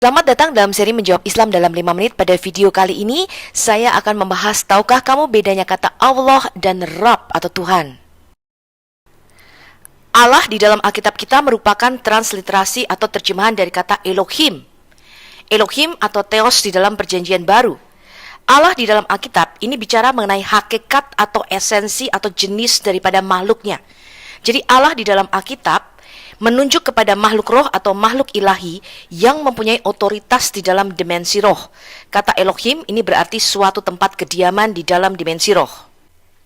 Selamat datang dalam seri Menjawab Islam dalam 5 menit. Pada video kali ini, saya akan membahas, tahukah kamu bedanya kata Allah dan Rabb atau Tuhan? Allah di dalam Alkitab kita merupakan transliterasi atau terjemahan dari kata Elohim. Elohim atau Theos di dalam Perjanjian Baru. Allah di dalam Alkitab ini bicara mengenai hakikat atau esensi atau jenis daripada makhluknya. Jadi Allah di dalam Alkitab menunjuk kepada makhluk roh atau makhluk ilahi yang mempunyai otoritas di dalam dimensi roh. Kata Elohim ini berarti suatu tempat kediaman di dalam dimensi roh.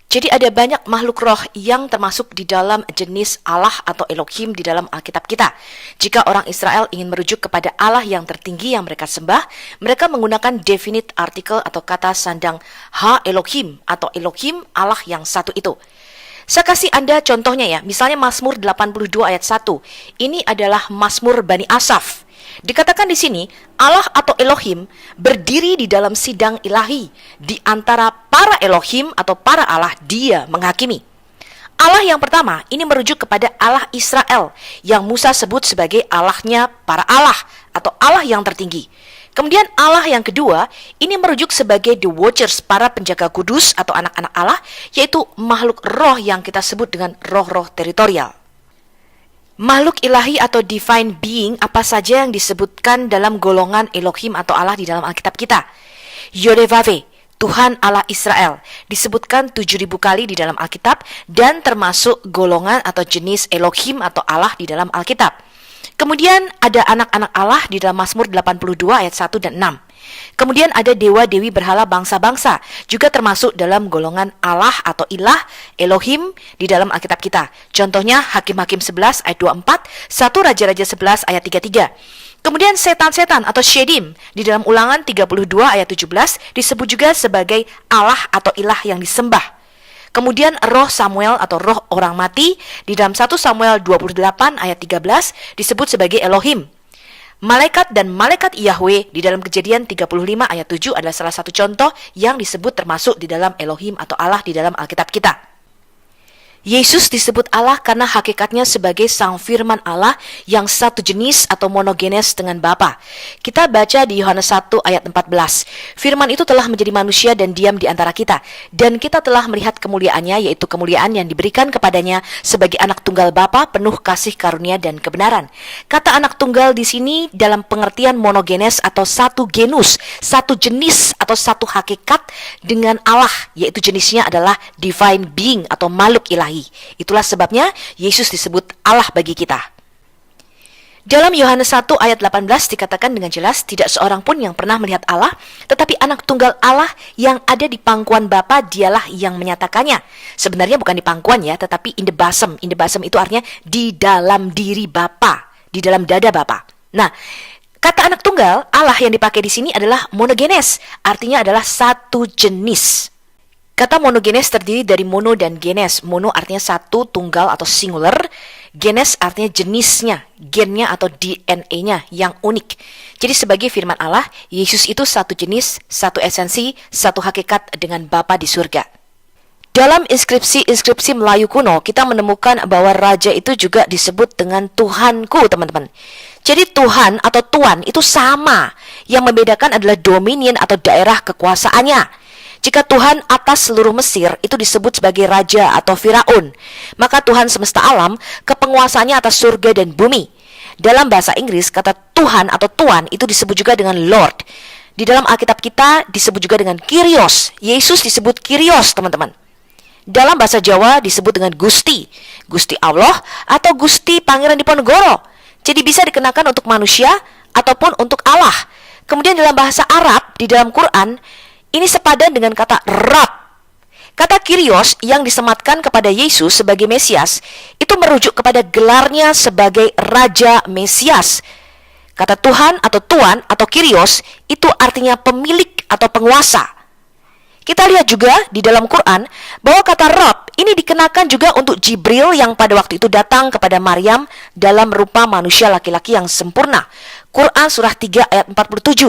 Jadi ada banyak makhluk roh yang termasuk di dalam jenis Allah atau Elohim di dalam Alkitab kita. Jika orang Israel ingin merujuk kepada Allah yang tertinggi yang mereka sembah, mereka menggunakan definite article atau kata sandang Ha Elohim atau Elohim Allah yang satu itu. Saya kasih Anda contohnya ya, misalnya Mazmur 82 ayat 1. Ini adalah Mazmur Bani Asaf. Dikatakan di sini, Allah atau Elohim berdiri di dalam sidang ilahi. Di antara para Elohim atau para Allah, dia menghakimi. Allah yang pertama, ini merujuk kepada Allah Israel, yang Musa sebut sebagai Allahnya para Allah, atau Allah yang tertinggi. Kemudian Allah yang kedua, ini merujuk sebagai the watchers, para penjaga kudus atau anak-anak Allah, yaitu makhluk roh yang kita sebut dengan roh-roh teritorial. Makhluk ilahi atau divine being apa saja yang disebutkan dalam golongan Elohim atau Allah di dalam Alkitab kita? Yodevave, Tuhan Allah Israel, disebutkan 7.000 kali di dalam Alkitab dan termasuk golongan atau jenis Elohim atau Allah di dalam Alkitab. Kemudian ada anak-anak Allah di dalam Mazmur 82 ayat 1 dan 6. Kemudian ada dewa-dewi berhala bangsa-bangsa, juga termasuk dalam golongan Allah atau ilah Elohim di dalam Alkitab kita. Contohnya Hakim-Hakim 11 ayat 24, 1 Raja-Raja 11 ayat 33. Kemudian setan-setan atau Shedim di dalam Ulangan 32 ayat 17 disebut juga sebagai Allah atau ilah yang disembah. Kemudian roh Samuel atau roh orang mati di dalam 1 Samuel 28 ayat 13 disebut sebagai Elohim. Malaikat dan malaikat Yahweh di dalam Kejadian 35 ayat 7 adalah salah satu contoh yang disebut termasuk di dalam Elohim atau Allah di dalam Alkitab kita. Yesus disebut Allah karena hakikatnya sebagai sang firman Allah yang satu jenis atau monogenes dengan Bapa. Kita baca di Yohanes 1 ayat 14. Firman itu telah menjadi manusia dan diam di antara kita, dan kita telah melihat kemuliaannya, yaitu kemuliaan yang diberikan kepadanya sebagai anak tunggal Bapa, penuh kasih karunia dan kebenaran. Kata anak tunggal di sini dalam pengertian monogenes atau satu genus, satu jenis atau satu hakikat dengan Allah, yaitu jenisnya adalah divine being atau makhluk ilahi. Itulah sebabnya Yesus disebut Allah bagi kita. Dalam Yohanes 1 ayat 18 dikatakan dengan jelas, tidak seorang pun yang pernah melihat Allah, tetapi anak tunggal Allah yang ada di pangkuan Bapa, dialah yang menyatakannya. Sebenarnya bukan di pangkuan ya, tetapi in the bosom. In the bosom itu artinya di dalam diri Bapa, di dalam dada Bapa. Nah, kata anak tunggal Allah yang dipakai di sini adalah monogenes, artinya adalah satu jenis. Kata monogenes terdiri dari mono dan genes. Mono artinya satu, tunggal atau singular. Genes artinya jenisnya, gennya atau DNA-nya yang unik. Jadi sebagai firman Allah, Yesus itu satu jenis, satu esensi, satu hakikat dengan Bapa di surga. Dalam inskripsi Melayu kuno, kita menemukan bahwa raja itu juga disebut dengan Tuhanku, teman-teman. Jadi Tuhan atau Tuan itu sama. Yang membedakan adalah dominion atau daerah kekuasaannya. Jika Tuhan atas seluruh Mesir itu disebut sebagai raja atau Firaun, maka Tuhan semesta alam kepenguasaannya atas surga dan bumi. Dalam bahasa Inggris, kata Tuhan atau Tuan itu disebut juga dengan Lord. Di dalam Alkitab kita disebut juga dengan Kyrios. Yesus disebut Kyrios, teman-teman. Dalam bahasa Jawa disebut dengan Gusti, Gusti Allah atau Gusti Pangeran Diponegoro. Jadi bisa dikenakan untuk manusia ataupun untuk Allah. Kemudian dalam bahasa Arab di dalam Quran ini sepadan dengan kata Rabb. Kata Kyrios yang disematkan kepada Yesus sebagai Mesias itu merujuk kepada gelarnya sebagai Raja Mesias. Kata Tuhan atau Tuan atau Kyrios itu artinya pemilik atau penguasa. Kita lihat juga di dalam Quran bahwa kata Rabb ini dikenakan juga untuk Jibril yang pada waktu itu datang kepada Maryam dalam rupa manusia laki-laki yang sempurna. Quran surah 3 ayat 47.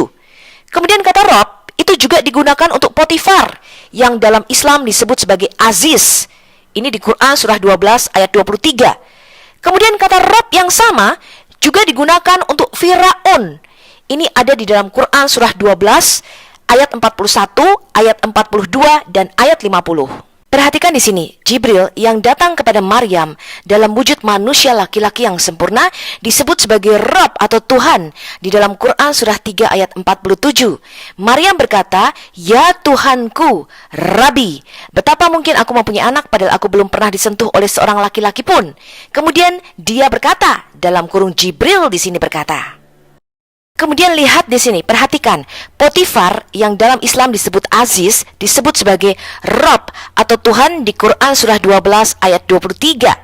Kemudian kata Rabb itu juga digunakan untuk Potifar yang dalam Islam disebut sebagai Aziz. Ini di Quran surah 12 ayat 23. Kemudian kata Rabb yang sama juga digunakan untuk Firaun. Ini ada di dalam Quran surah 12 ayat 41, ayat 42 dan ayat 50. Perhatikan di sini, Jibril yang datang kepada Maryam dalam wujud manusia laki-laki yang sempurna disebut sebagai Rabb atau Tuhan di dalam Quran surah 3 ayat 47. Maryam berkata, "Ya Tuhanku, Rabbi, betapa mungkin aku mempunyai anak padahal aku belum pernah disentuh oleh seorang laki-laki pun." Kemudian dia berkata, dalam kurung Jibril di sini berkata. Kemudian lihat di sini, perhatikan, Potifar yang dalam Islam disebut Aziz, disebut sebagai Rabb atau Tuhan di Quran surah 12 ayat 23.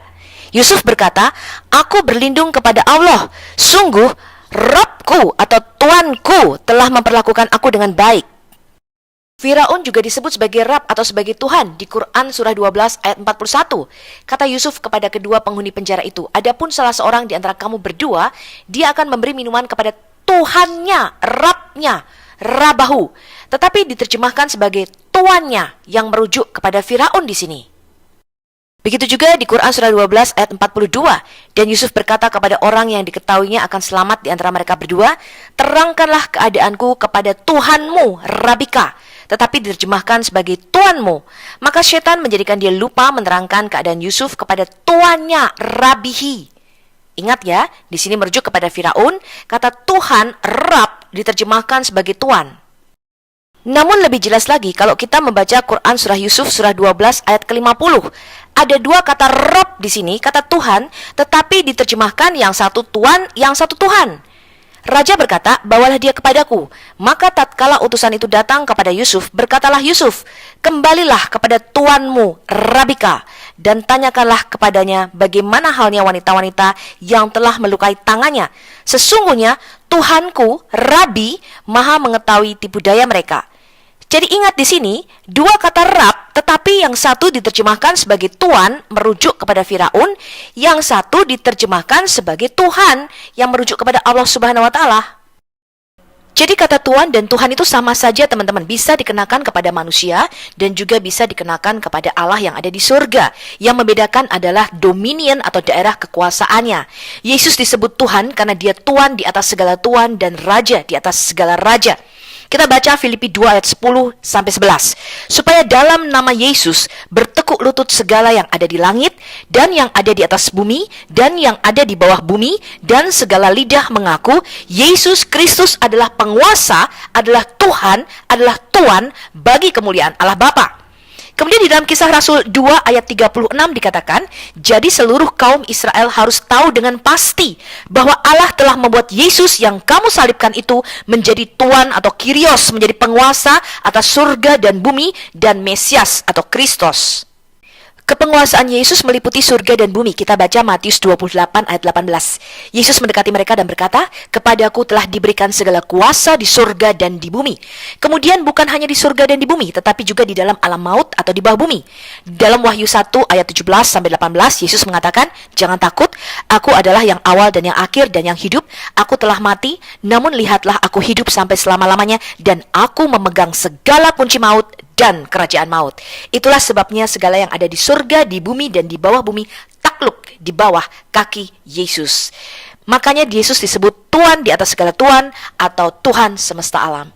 Yusuf berkata, "Aku berlindung kepada Allah, sungguh Rabbku atau Tuanku telah memperlakukan aku dengan baik." Firaun juga disebut sebagai Rabb atau sebagai Tuhan di Quran surah 12 ayat 41. Kata Yusuf kepada kedua penghuni penjara itu, "Adapun salah seorang di antara kamu berdua, dia akan memberi minuman kepada Tuhannya, Rabbnya, Rabahu." Tetapi diterjemahkan sebagai tuannya yang merujuk kepada Firaun di sini. Begitu juga di Quran surah 12 ayat 42. Dan Yusuf berkata kepada orang yang diketahuinya akan selamat di antara mereka berdua, "Terangkanlah keadaanku kepada Tuhanmu, Rabika." Tetapi diterjemahkan sebagai tuanmu. Maka setan menjadikan dia lupa menerangkan keadaan Yusuf kepada tuannya, Rabihi. Ingat ya, di sini merujuk kepada Firaun, kata Tuhan, Rabb, diterjemahkan sebagai Tuan. Namun lebih jelas lagi, kalau kita membaca Quran surah Yusuf surah 12 ayat ke-50, ada dua kata Rabb di sini, kata Tuhan, tetapi diterjemahkan yang satu Tuan, yang satu Tuhan. Raja berkata, "Bawalah dia kepadaku." Maka tatkala utusan itu datang kepada Yusuf, berkatalah Yusuf, "Kembalilah kepada tuanmu, Rabika, dan tanyakanlah kepadanya bagaimana halnya wanita-wanita yang telah melukai tangannya. Sesungguhnya Tuhanku, Rabi, maha mengetahui tipu daya mereka." Jadi ingat di sini, dua kata Rabb, tetapi yang satu diterjemahkan sebagai Tuan, merujuk kepada Firaun, yang satu diterjemahkan sebagai Tuhan, yang merujuk kepada Allah Subhanahu wa Ta'ala. Jadi kata Tuan dan Tuhan itu sama saja teman-teman, bisa dikenakan kepada manusia dan juga bisa dikenakan kepada Allah yang ada di surga. Yang membedakan adalah dominion atau daerah kekuasaannya. Yesus disebut Tuhan karena dia Tuan di atas segala Tuan dan Raja di atas segala Raja. Kita baca Filipi 2 ayat 10 sampai 11. "Supaya dalam nama Yesus bertekuk lutut segala yang ada di langit dan yang ada di atas bumi dan yang ada di bawah bumi, dan segala lidah mengaku Yesus Kristus adalah penguasa, adalah Tuhan, adalah Tuan bagi kemuliaan Allah Bapa." Kemudian di dalam Kisah Rasul 2 ayat 36 dikatakan, "Jadi seluruh kaum Israel harus tahu dengan pasti bahwa Allah telah membuat Yesus yang kamu salibkan itu menjadi Tuan atau Kyrios, menjadi penguasa atas surga dan bumi, dan Mesias atau Kristus." Kepenguasaan Yesus meliputi surga dan bumi. Kita baca Matius 28 ayat 18. Yesus mendekati mereka dan berkata, "Kepadaku telah diberikan segala kuasa di surga dan di bumi." Kemudian bukan hanya di surga dan di bumi, tetapi juga di dalam alam maut atau di bawah bumi. Dalam Wahyu 1 ayat 17 sampai 18, Yesus mengatakan, "Jangan takut, aku adalah yang awal dan yang akhir dan yang hidup. Aku telah mati, namun lihatlah aku hidup sampai selama-lamanya, dan aku memegang segala kunci maut dan kerajaan maut." Itulah sebabnya segala yang ada di surga, di bumi, dan di bawah bumi takluk di bawah kaki Yesus. Makanya Yesus disebut Tuan di atas segala Tuan atau Tuhan semesta alam.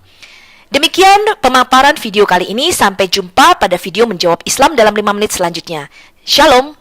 Demikian pemaparan video kali ini. Sampai jumpa pada video menjawab Islam dalam 5 menit selanjutnya. Shalom.